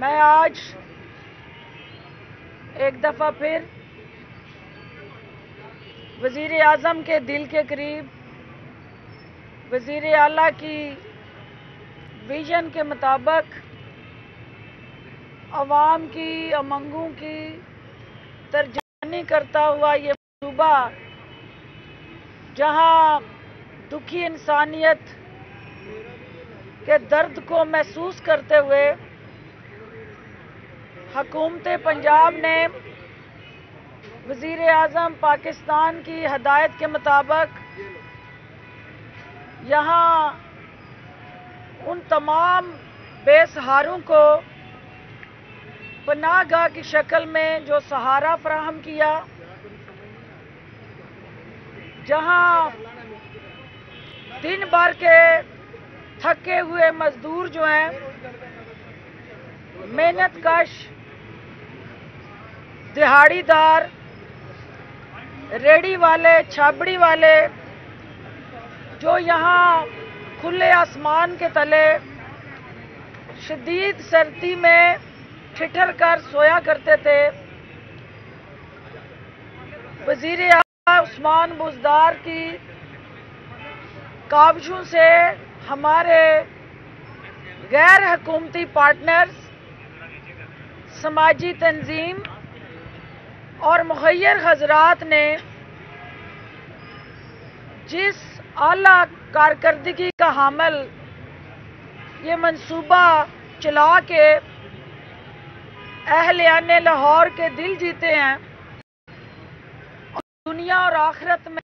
میں آج ایک دفعہ پھر وزیر اعظم کے دل کے قریب وزیر اعلیٰ کی ویژن کے مطابق عوام کی امنگوں کی ترجمانی کرتا ہوا یہ منصوبہ جہاں دکھی انسانیت کے درد کو محسوس کرتے ہوئے حکومت پنجاب نے وزیر اعظم پاکستان کی ہدایت کے مطابق یہاں ان تمام بے سہاروں کو پناہ گاہ کی شکل میں جو سہارا فراہم کیا، جہاں دن بھر کے تھکے ہوئے مزدور جو ہیں، محنت کش دہاڑی دار، ریڑھی والے، چھابڑی والے، جو یہاں کھلے آسمان کے تلے شدید سردی میں ٹھٹھر کر سویا کرتے تھے، وزیر اعلیٰ عثمان بزدار کی کاوشوں سے ہمارے غیر حکومتی پارٹنرز، سماجی تنظیم اور مخیر حضرات نے جس اعلیٰ کارکردگی کا حامل یہ منصوبہ چلا کے اہلیان لاہور کے دل جیتے ہیں اور دنیا اور آخرت میں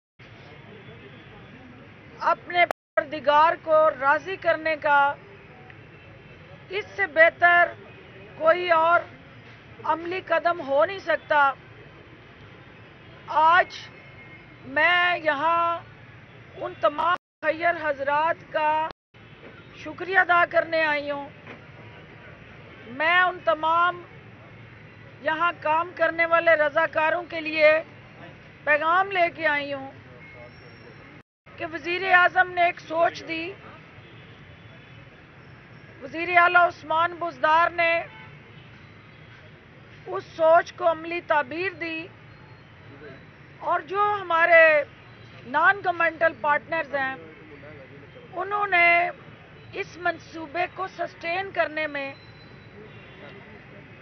اپنے پروردگار کو راضی کرنے کا اس سے بہتر کوئی اور عملی قدم ہو نہیں سکتا۔ آج میں یہاں ان تمام مخیر حضرات کا شکریہ ادا کرنے آئی ہوں، میں ان تمام یہاں کام کرنے والے رضاکاروں کے لیے پیغام لے کے آئی ہوں کہ وزیر اعظم نے ایک سوچ دی، وزیر اعلیٰ عثمان بزدار نے اس سوچ کو عملی تعبیر دی، اور جو ہمارے نان گورنمنٹل پارٹنرز ہیں انہوں نے اس منصوبے کو سسٹین کرنے میں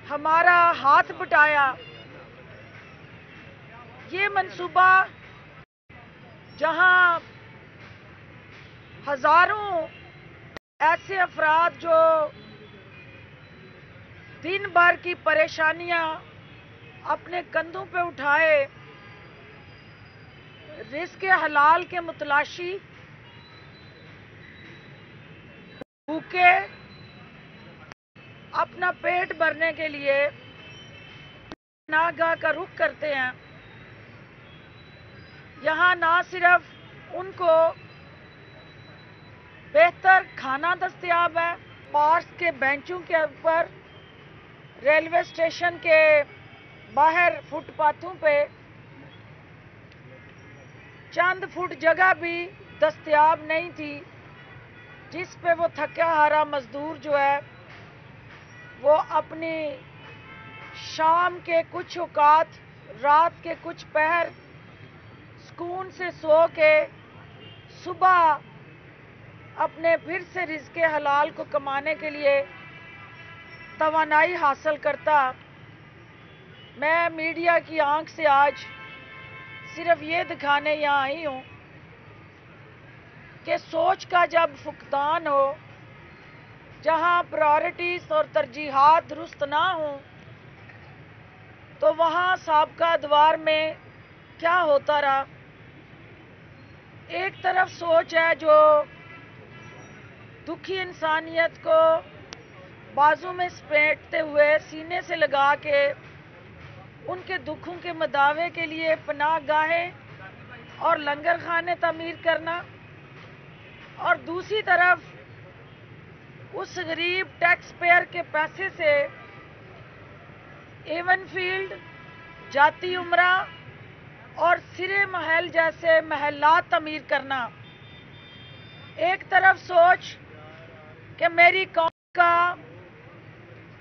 ہمارا ہاتھ بٹایا۔ یہ منصوبہ جہاں ہزاروں ایسے افراد جو دن بھر کی پریشانیاں اپنے کندھوں پہ اٹھائے رزق حلال کے متلاشی بھوکے اپنا پیٹ بھرنے کے لیے پناہ گاہ کا رخ کرتے ہیں، یہاں نہ صرف ان کو بہتر کھانا دستیاب ہے، پارکس کے بینچوں کے اوپر، ریلوے اسٹیشن کے باہر فٹ پاتھوں پہ چند فٹ جگہ بھی دستیاب نہیں تھی جس پہ وہ تھکا ہارا مزدور جو ہے وہ اپنی شام کے کچھ اوقات، رات کے کچھ پہر سکون سے سو کے صبح اپنے پھر سے رزق حلال کو کمانے کے لیے توانائی حاصل کرتا۔ میں میڈیا کی آنکھ سے آج صرف یہ دکھانے یہاں آئی ہوں کہ سوچ کا جب فقدان ہو، جہاں پرائورٹیز اور ترجیحات درست نہ ہوں، تو وہاں سابقہ ادوار میں کیا ہوتا رہا۔ ایک طرف سوچ ہے جو دکھی انسانیت کو بازو میں سمیٹتے ہوئے سینے سے لگا کے ان کے دکھوں کے مداوے کے لیے پناہ گاہیں اور لنگر خانے تعمیر کرنا، اور دوسری طرف اس غریب ٹیکس پیئر کے پیسے سے ایون فیلڈ، جاتی عمرہ اور سرے محل جیسے محلات تعمیر کرنا۔ ایک طرف سوچ کہ میری قوم کا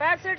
65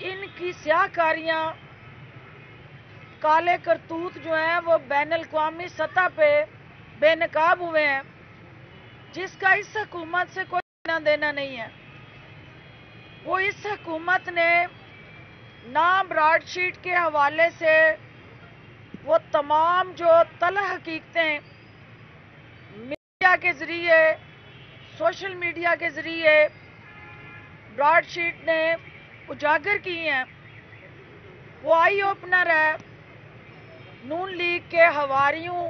ان کی سیاہ کاریاں کالے کرتوت جو ہیں وہ بین الاقوامی سطح پہ بے نقاب ہوئے ہیں، جس کا اس حکومت سے کوئی لینا دینا نہیں ہے۔ وہ اس حکومت نے نہ براڈ شیٹ کے حوالے سے وہ تمام جو تلخ حقیقتیں میڈیا کے ذریعے، سوشل میڈیا کے ذریعے براڈ شیٹ نے اجاگر کی ہیں، وہ آئی اوپنر ہے نون لیگ کے حواریوں،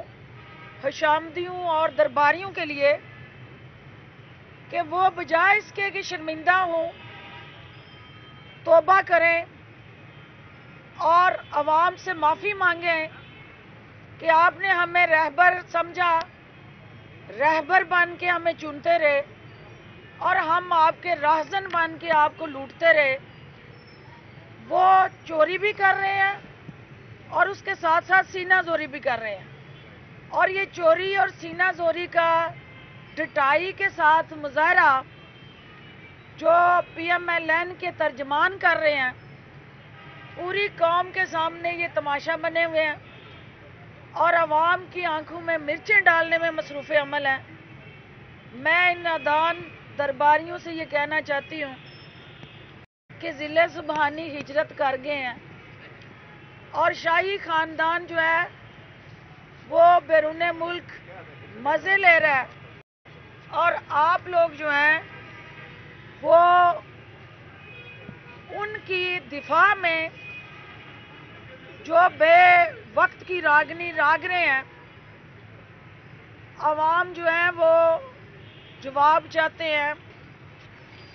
حشامدیوں اور درباریوں کے لیے کہ وہ بجائے اس کے کہ شرمندہ ہوں، توبہ کریں اور عوام سے معافی مانگیں کہ آپ نے ہمیں رہبر سمجھا، رہبر بن کے ہمیں چنتے رہے اور ہم آپ کے راہزن بن کے آپ کو لوٹتے رہے۔ وہ چوری بھی کر رہے ہیں اور اس کے ساتھ ساتھ سینہ زوری بھی کر رہے ہیں، اور یہ چوری اور سینہ زوری کا ڈٹائی کے ساتھ مظاہرہ جو پی ایم ایل این کے ترجمان کر رہے ہیں، پوری قوم کے سامنے یہ تماشا بنے ہوئے ہیں اور عوام کی آنکھوں میں مرچیں ڈالنے میں مصروف عمل ہیں۔ میں ان نادان درباریوں سے یہ کہنا چاہتی ہوں کہ ضلع سبحانی ہجرت کر گئے ہیں اور شاہی خاندان جو ہے وہ بیرون ملک مزے لے رہا ہے، اور آپ لوگ جو ہیں وہ ان کی دفاع میں جو بے وقت کی راگنی راگ رہے ہیں۔ عوام جو ہیں وہ جواب چاہتے ہیں،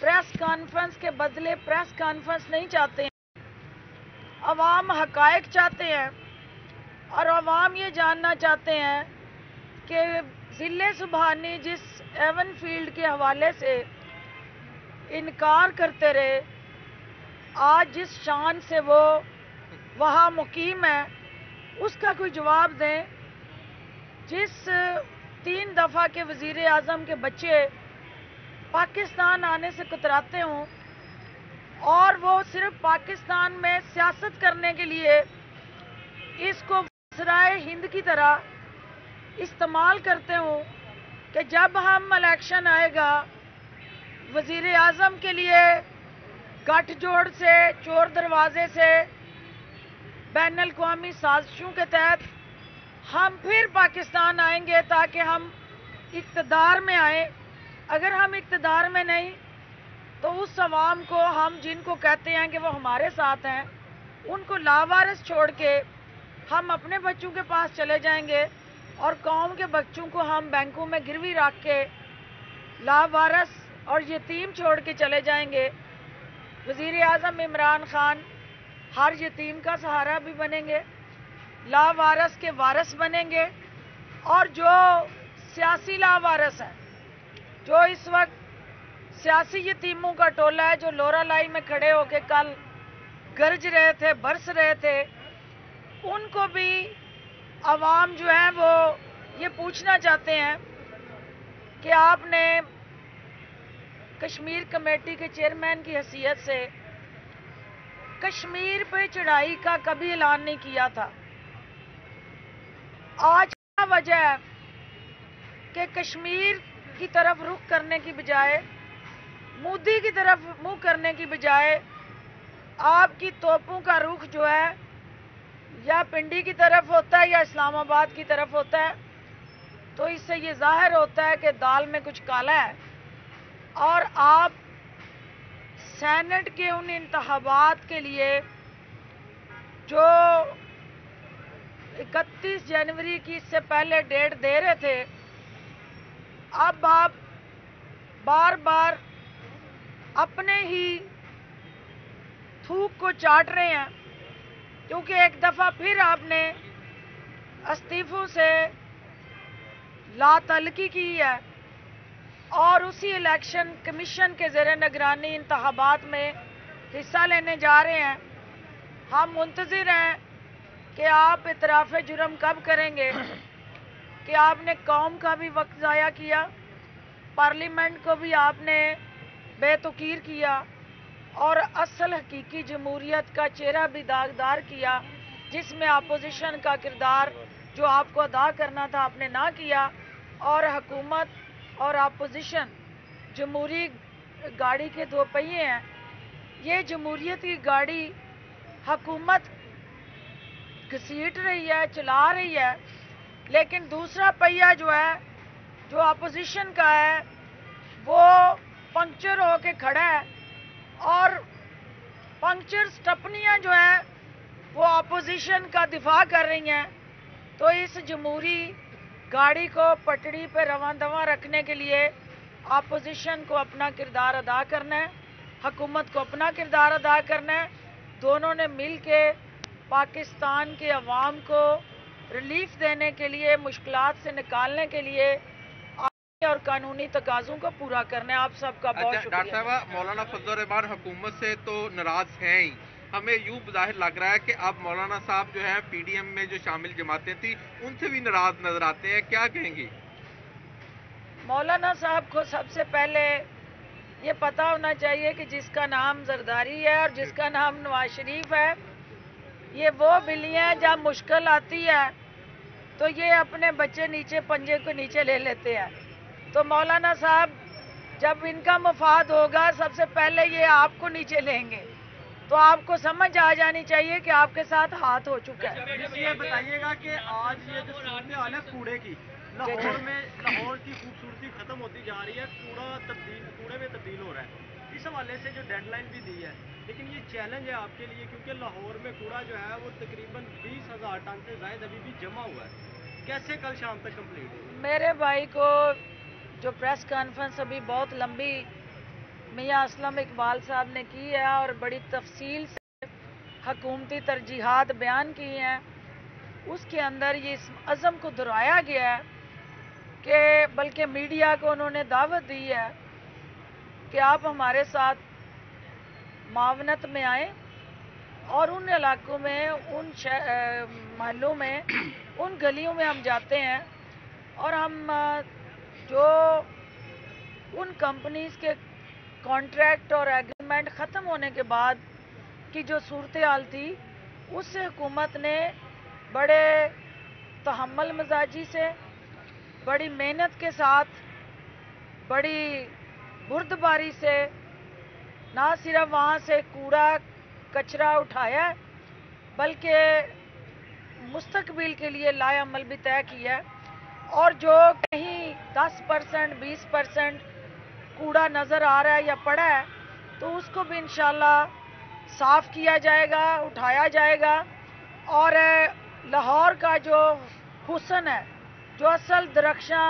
پریس کانفرنس کے بدلے پریس کانفرنس نہیں چاہتے ہیں، عوام حقائق چاہتے ہیں، اور عوام یہ جاننا چاہتے ہیں کہ ضلع سبحانی جس ایون فیلڈ کے حوالے سے انکار کرتے رہے، آج جس شان سے وہ وہاں مقیم ہے اس کا کوئی جواب دیں۔ جس 3 دفعہ کے وزیر اعظم کے بچے پاکستان آنے سے کتراتے ہوں اور وہ صرف پاکستان میں سیاست کرنے کے لیے اس کو وزرائے ہند کی طرح استعمال کرتے ہوں کہ جب ہم الیکشن آئے گا وزیر اعظم کے لیے گٹھ جوڑ سے، چور دروازے سے، بین الاقوامی سازشوں کے تحت ہم پھر پاکستان آئیں گے تاکہ ہم اقتدار میں آئیں۔ اگر ہم اقتدار میں نہیں تو اس عوام کو، ہم جن کو کہتے ہیں کہ وہ ہمارے ساتھ ہیں، ان کو لاوارث چھوڑ کے ہم اپنے بچوں کے پاس چلے جائیں گے اور قوم کے بچوں کو ہم بینکوں میں گروی رکھ کے لاوارث اور یتیم چھوڑ کے چلے جائیں گے۔ وزیر اعظم عمران خان ہر یتیم کا سہارا بھی بنیں گے، لاوارث کے وارث بنیں گے، اور جو سیاسی لاوارث ہیں، جو اس وقت سیاسی یتیموں کا ٹولہ ہے، جو لورا لائی میں کھڑے ہو کے کل گرج رہے تھے، برس رہے تھے، ان کو بھی عوام جو ہے وہ یہ پوچھنا چاہتے ہیں کہ آپ نے کشمیر کمیٹی کے چیئرمین کی حیثیت سے کشمیر پہ چڑھائی کا کبھی اعلان نہیں کیا تھا۔ آج کیا وجہ ہے کہ کشمیر کی طرف رخ کرنے کی بجائے، مودی کی طرف منہ کرنے کی بجائے آپ کی توپوں کا رخ جو ہے یا پنڈی کی طرف ہوتا ہے یا اسلام آباد کی طرف ہوتا ہے؟ تو اس سے یہ ظاہر ہوتا ہے کہ دال میں کچھ کالا ہے، اور آپ سینٹ کے ان انتخابات کے لیے جو 31 جنوری کی اس سے پہلے ڈیٹ دے رہے تھے، اب آپ بار بار اپنے ہی تھوک کو چاٹ رہے ہیں، کیونکہ ایک دفعہ پھر آپ نے استعفوں سے لا تعلقی کی ہے اور اسی الیکشن کمیشن کے زیر نگرانی انتخابات میں حصہ لینے جا رہے ہیں۔ ہم منتظر ہیں کہ آپ اعتراف جرم کب کریں گے کہ آپ نے قوم کا بھی وقت ضائع کیا، پارلیمنٹ کو بھی آپ نے بے توقیر کیا، اور اصل حقیقی جمہوریت کا چہرہ بھی داغدار کیا، جس میں اپوزیشن کا کردار جو آپ کو ادا کرنا تھا آپ نے نہ کیا، اور حکومت اور اپوزیشن جمہوری گاڑی کے دو پہیے ہیں۔ یہ جمہوریت کی گاڑی حکومت گھسیٹ رہی ہے، چلا رہی ہے، لیکن دوسرا پہیہ جو ہے جو اپوزیشن کا ہے وہ پنکچر ہو کے کھڑا ہے، اور پنکچر سٹپنیاں جو ہیں وہ اپوزیشن کا دفاع کر رہی ہیں۔ تو اس جمہوری گاڑی کو پٹڑی پہ رواں دواں رکھنے کے لیے اپوزیشن کو اپنا کردار ادا کرنا ہے، حکومت کو اپنا کردار ادا کرنا ہے۔ دونوں نے مل کے پاکستان کے عوام کو ریلیف دینے کے لیے، مشکلات سے نکالنے کے لیے آئینی اور قانونی تقاضوں کو پورا کرنا ہے۔ آپ سب کا بہت شکریہ۔ ڈاکٹر صاحبہ، مولانا فضل الرحمان حکومت سے تو ناراض ہیں ہی، ہمیں یوں ظاہر لگ رہا ہے کہ اب مولانا صاحب جو ہے پی ڈی ایم میں جو شامل جماعتیں تھیں ان سے بھی ناراض نظر آتے ہیں، کیا کہیں گی؟ مولانا صاحب کو سب سے پہلے یہ پتا ہونا چاہیے کہ جس کا نام زرداری ہے اور جس کا نام نواز شریف ہے، یہ وہ بلی ہیں جب مشکل آتی ہے تو یہ اپنے بچے نیچے پنجے کو نیچے لے لیتے ہیں۔ تو مولانا صاحب جب ان کا مفاد ہوگا سب سے پہلے یہ آپ کو نیچے لیں گے، تو آپ کو سمجھ آ جانی چاہیے کہ آپ کے ساتھ ہاتھ ہو چکا ہے۔ یہ بتائیے گا کہ آج یہ جو صورتحال ہے کوڑے کی، لاہور کی خوبصورتی ختم ہوتی جا رہی ہے، کوڑے میں تبدیل ہو رہا ہے۔ اس حوالے سے جو ڈیڈ لائن بھی دی ہے، لیکن یہ چیلنج ہے آپ کے لیے کیونکہ لاہور میں کوڑا جو ہے وہ تقریباً 20,000 ٹن سے زائد ابھی بھی جمع ہوا ہے، کیسے کل شام تک کمپلیٹ ہوگا؟ میرے بھائی کو جو پریس کانفرنس ابھی بہت لمبی میاں اسلم اقبال صاحب نے کی ہے اور بڑی تفصیل سے حکومتی ترجیحات بیان کی ہیں، اس کے اندر یہ اس عزم کو دہرایا گیا ہے کہ بلکہ میڈیا کو انہوں نے دعوت دی ہے کہ آپ ہمارے ساتھ معاونت میں آئیں اور ان علاقوں میں، ان محلوں میں، ان گلیوں میں ہم جاتے ہیں اور ہم جو ان کمپنیز کے کانٹریکٹ اور ایگریمنٹ ختم ہونے کے بعد کی جو صورتحال تھی اس سے حکومت نے بڑے تحمل مزاجی سے، بڑی محنت کے ساتھ، بڑی بردباری سے نہ صرف وہاں سے کوڑا کچرا اٹھایا بلکہ مستقبل کے لیے لائے عمل بھی طے کیا ہے، اور جو کہیں 10%، 20% کوڑا نظر آ رہا ہے یا پڑا ہے تو اس کو بھی انشاءاللہ صاف کیا جائے گا، اٹھایا جائے گا، اور لاہور کا جو حسن ہے، جو اصل درخشاں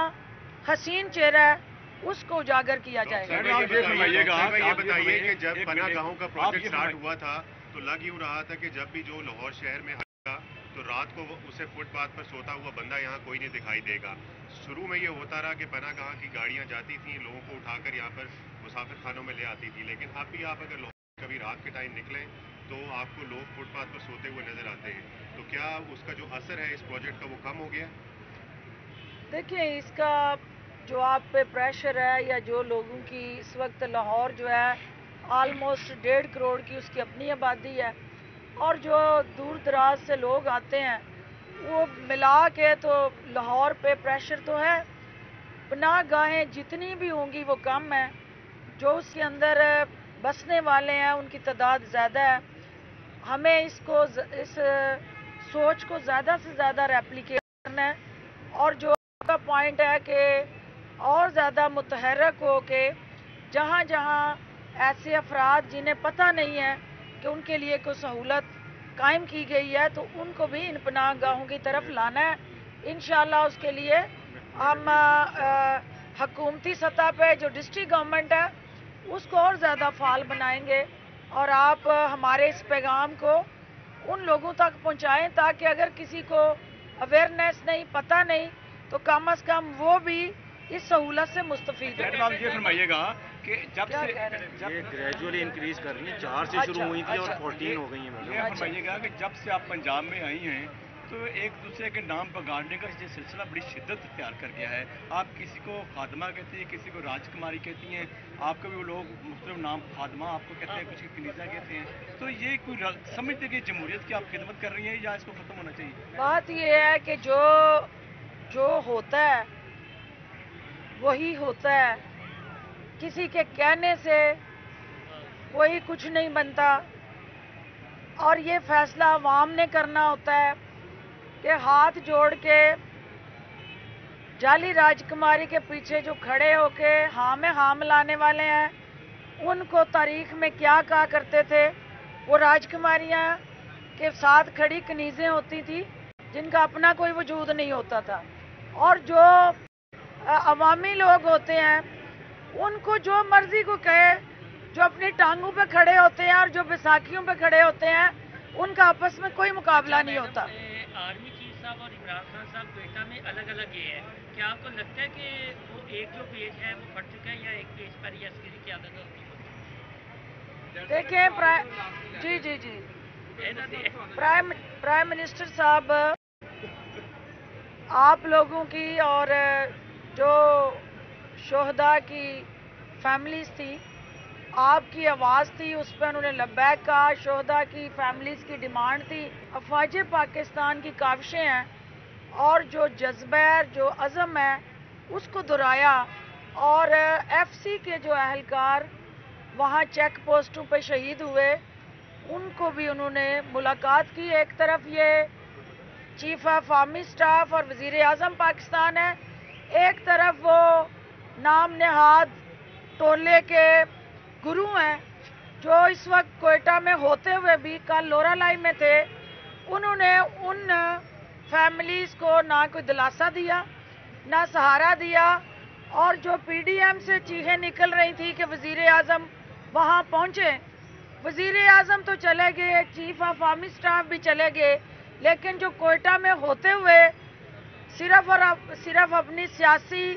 حسین چہرہ ہے، اس کو اجاگر کیا جائے گا۔ یہ بتائیے کہ جب پناہ گاہوں کا پروجیکٹ سٹارٹ ہوا تھا تو لگ یوں رہا تھا کہ جب بھی جو لاہور شہر میں آئے تو رات کو اسے فٹ پاتھ پر سوتا ہوا بندہ یہاں کوئی نہیں دکھائی دے گا۔ شروع میں یہ ہوتا رہا کہ پناہ گاہ کی گاڑیاں جاتی تھیں، لوگوں کو اٹھا کر یہاں پر مسافر خانوں میں لے آتی تھی، لیکن اب بھی آپ اگر لاہور کبھی رات کے ٹائم نکلیں تو آپ کو لوگ فٹ پاتھ پر سوتے ہوئے نظر آتے ہیں، تو کیا اس کا جو اثر ہے اس پروجیکٹ کا وہ کم ہو گیا؟ دیکھیں، اس کا جو آپ پہ پریشر ہے یا جو لوگوں کی اس وقت لاہور جو ہے آلموسٹ 1.5 کروڑ کی اس کی اپنی آبادی ہے، اور جو دور دراز سے لوگ آتے ہیں وہ ملا کے تو لاہور پہ پریشر تو ہے۔ پناہ گاہیں جتنی بھی ہوں گی وہ کم ہیں، جو اس کے اندر بسنے والے ہیں ان کی تعداد زیادہ ہے۔ ہمیں اس سوچ کو زیادہ سے زیادہ ریپلیکیٹ کرنا ہے، اور جو آپ کا پوائنٹ ہے کہ اور زیادہ متحرک ہو کے جہاں جہاں ایسے افراد جنہیں پتہ نہیں ہے کہ ان کے لیے کوئی سہولت قائم کی گئی ہے تو ان کو بھی ان پناہ گاہوں کی طرف لانا ہے۔ انشاءاللہ اس کے لیے ہم حکومتی سطح پہ جو ڈسٹرکٹ گورنمنٹ ہے اس کو اور زیادہ فعال بنائیں گے، اور آپ ہمارے اس پیغام کو ان لوگوں تک پہنچائیں تاکہ اگر کسی کو اویئرنیس نہیں، پتہ نہیں، تو کم از کم وہ بھی اس سہولت سے مستفید ہو۔ آپ یہ فرمائیے گا کہ جب سے یہ گریجولی انکریز کر رہی ہیں، 4 سے شروع ہوئی تھی اور 14 ہو گئی ہیں۔ یہ فرمائیے گا کہ جب سے آپ پنجاب میں آئی ہیں تو ایک دوسرے کے نام بگاڑنے کا یہ سلسلہ بڑی شدت اختیار کر گیا ہے. آپ کسی کو خادمہ کہتے ہیں, کسی کو راج کماری کہتی ہیں, آپ کو بھی وہ لوگ مختلف نام خادمہ آپ کو کہتے ہیں, کچھ کنیزہ کہتے ہیں. تو یہ کوئی سمجھتے کہ جمہوریت کی آپ خدمت کر رہی ہیں یا اس کو ختم ہونا چاہیے؟ بات یہ ہے کہ جو ہوتا ہے وہی ہوتا ہے. کسی کے کہنے سے کوئی کچھ نہیں بنتا, اور یہ فیصلہ عوام نے کرنا ہوتا ہے کہ ہاتھ جوڑ کے جعلی راجکماری کے پیچھے جو کھڑے ہو کے ہاں میں ہاں ملانے والے ہیں, ان کو تاریخ میں کیا کہا کرتے تھے. وہ راجکماریاں کے ساتھ کھڑی کنیزیں ہوتی تھی جن کا اپنا کوئی وجود نہیں ہوتا تھا, اور جو عوامی لوگ ہوتے ہیں ان کو جو مرضی کو کہے, جو اپنی ٹانگوں پہ کھڑے ہوتے ہیں اور جو بیساکھیوں پہ کھڑے ہوتے ہیں, ان کا آپس میں کوئی مقابلہ نہیں ہوتا. آرمی چیف صاحب اور عمران خان صاحب کوئٹہ میں الگ الگ یہ ہے, کیا آپ کو لگتا ہے کہ وہ ایک جو پیج ہے وہ پھٹ چکا ہے یا ایک پیج پر یہ عسکری قیادت ہوتی ہے؟ دیکھیں جی پرائم منسٹر صاحب, آپ لوگوں کی اور جو شہداء کی فیملیز تھی, آپ کی آواز تھی, اس پہ انہوں نے لبیک کہا. شہداء کی فیملیز کی ڈیمانڈ تھی. افواج پاکستان کی کاوشیں ہیں اور جو جذبہ جو عزم ہے اس کو دہرایا, اور ایف سی کے جو اہلکار وہاں چیک پوسٹوں پہ شہید ہوئے ان کو بھی انہوں نے ملاقات کی. ایک طرف یہ چیف آف آرمی سٹاف اور وزیر اعظم پاکستان ہے, ایک طرف وہ نام نہاد ٹولے کے گرو ہیں جو اس وقت کوئٹہ میں ہوتے ہوئے بھی کل لورا لائی میں تھے. انہوں نے ان فیملیز کو نہ کوئی دلاسا دیا نہ سہارا دیا, اور جو پی ڈی ایم سے چیخیں نکل رہی تھی کہ وزیر اعظم وہاں پہنچے, وزیر اعظم تو چلے گئے, چیف آف آرمی سٹاف بھی چلے گئے, لیکن جو کوئٹہ میں ہوتے ہوئے صرف اپنی سیاسی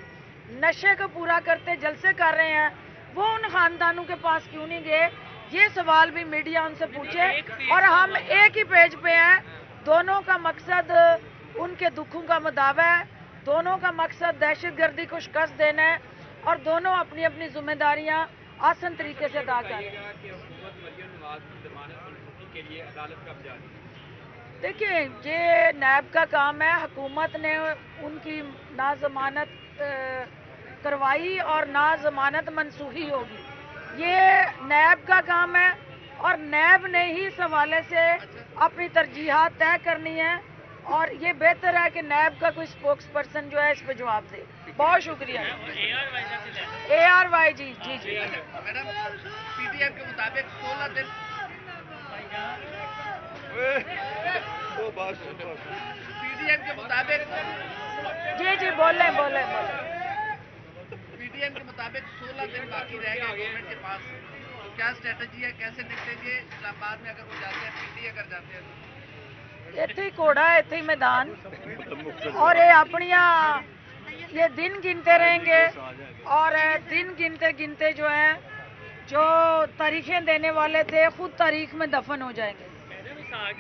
نشے کو پورا کرتے جلسے کر رہے ہیں, وہ ان خاندانوں کے پاس کیوں نہیں گئے؟ یہ سوال بھی میڈیا ان سے پوچھے. اور ہم ایک ہی پیج پہ ہیں, دونوں کا مقصد ان کے دکھوں کا مداوع ہے, دونوں کا مقصد دہشت گردی کو شکست دینا ہے, اور دونوں اپنی اپنی ذمہ داریاں آسن طریقے سے ادا کر رہے ہیں. دیکھیں, یہ نیب کا کام ہے. حکومت نے ان کی نہ ضمانت کروائی اور نہ ضمانت منسوخی ہوگی. یہ نیب کا کام ہے, اور نیب نے ہی اس حوالے سے اپنی ترجیحات طے کرنی ہے, اور یہ بہتر ہے کہ نیب کا کوئی اسپوکس پرسن جو ہے اس پہ جواب دے. بہت شکریہ. A R Y G. Madam, P T M کے مطابق 16 دن پی ڈی ایم کے مطابق جی بولیں. پی ڈی ایم کے مطابق 16 دن باقی رہ گئے گورنمنٹ کے پاس, تو کیا اسٹریٹجی ہے, کیسے نکلیں گے اسلام آباد میں اگر وہ جاتے ہیں, پی ڈی اگر جاتے ہیں تو؟ ایتھے ہی کوڑا, ایتھے ہی میدان, اور یہ اپنیاں یہ دن گنتے رہیں گے, اور دن گنتے جو ہیں جو تاریخیں دینے والے تھے خود تاریخ میں دفن ہو جائیں گے.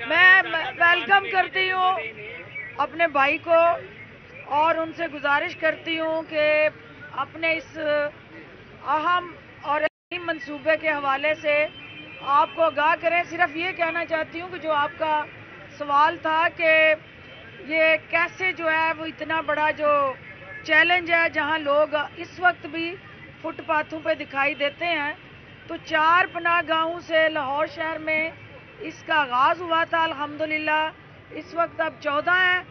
میں ویلکم کرتی ہوں اپنے بھائی کو, اور ان سے گزارش کرتی ہوں کہ اپنے اس اہم اور اہم منصوبے کے حوالے سے آپ کو آگاہ کریں. صرف یہ کہنا چاہتی ہوں کہ جو آپ کا سوال تھا کہ یہ کیسے جو ہے وہ اتنا بڑا جو چیلنج ہے جہاں لوگ اس وقت بھی فٹ پاتھوں پہ دکھائی دیتے ہیں, تو 4 پناہ گاہوں سے لاہور شہر میں اس کا آغاز ہوا تھا. الحمدللہ اس وقت اب 14 ہیں.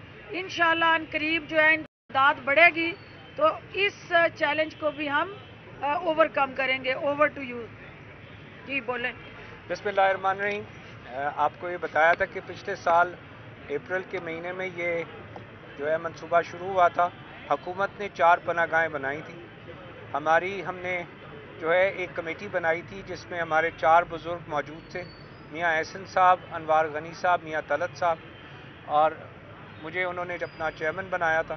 انشاءاللہ ان قریب جو ہے ان کی تعداد بڑھے گی, تو اس چیلنج کو بھی ہم اوور کم کریں گے. Over to you. جی بولیں. بسم اللہ الرحمن الرحیم. آپ کو یہ بتایا تھا کہ پچھلے سال اپریل کے مہینے میں یہ جو ہے منصوبہ شروع ہوا تھا. حکومت نے 4 پناہ گاہیں بنائی تھیں. ہم نے جو ہے ایک کمیٹی بنائی تھی جس میں ہمارے 4 بزرگ موجود تھے, میاں احسن صاحب, انوار غنی صاحب, میاں طلعت صاحب, اور مجھے انہوں نے اپنا چیئرمین بنایا تھا.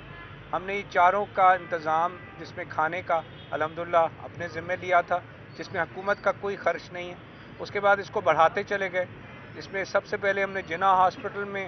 ہم نے یہ 4 کا انتظام جس میں کھانے کا الحمدللہ اپنے ذمہ لیا تھا, جس میں حکومت کا کوئی خرچ نہیں ہے. اس کے بعد اس کو بڑھاتے چلے گئے. اس میں سب سے پہلے ہم نے جناح ہاسپٹل میں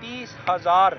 30,000